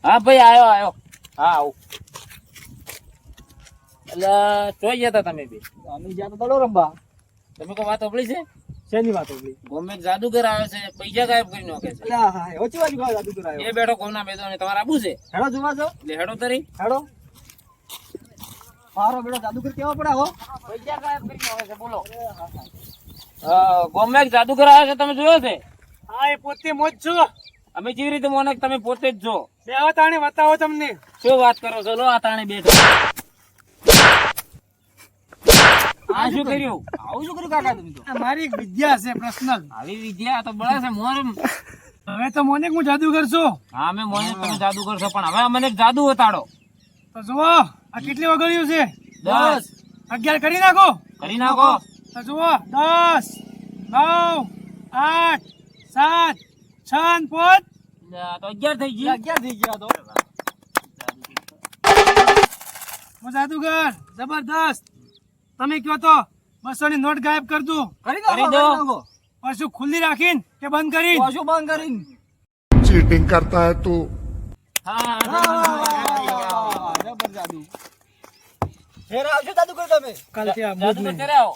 હા ભાઈ આયો હા આવું એટલે ચોઈ ગયા તા તમે બી અમે જ્યાં તો દડો રમવા. તમે કોઈ વાત સાંભળી છે શેની વાત હોગી? ગમે એક જાદુગર આવે છે પૈસા ગાયબ કરી નાખે છે એટલે હા ઓછી બાજુ ગાવ જાદુગર આવ્યો. એ બેઠો કોમના મેદાને તમારે આબુ છે હેડો જોવા જાઓ. એટલે હેડો તરી હેડો મારો બેડો જાદુગર કેવા પડે હો. પૈસા ગાયબ કરી નાખે છે બોલો ગમે એક જાદુગર આવે છે તમે જોયો છે હા એ પોતે મોજ છો. અમે જેવી રીતે મોને તમે પોતે જ જો બે તાણે બતાવો તમને. શું વાત કરો છો લો આ તાણે બેઠો આ શું કર્યું આવું શું કર્યું કાકા તમે તો? મારી એક વિદ્યા છે પર્સનલ. આવી વિદ્યા તો બળે છે મોર હવે તો મને હું જાદુગર છું. હા અમે મોને તમે જાદુ કરશો પણ હવે અમને એક જાદુ બતાડો તો જુઓ આ કેટલી વગડ્યું છે. 10 11 કરી નાખો. કરી નાખો તો જુઓ 10 9 8 7 6 5 તો 11 થઈ ગઈ 11 થઈ ગયા. તો હું જાદુગર જબરદસ્ત. તમે કહો તો 200 ની નોટ ગાયબ કર દઉં. કરી દો પાછું ખુલ્લી રાખીને કે બંધ કરીને? પાછું બંધ કરીને. चीटिंग करता है तू। હા જબર જાદુ. ફેર આવજો જાદુગર તમે. કાલથી આ જાદુ કરે આવો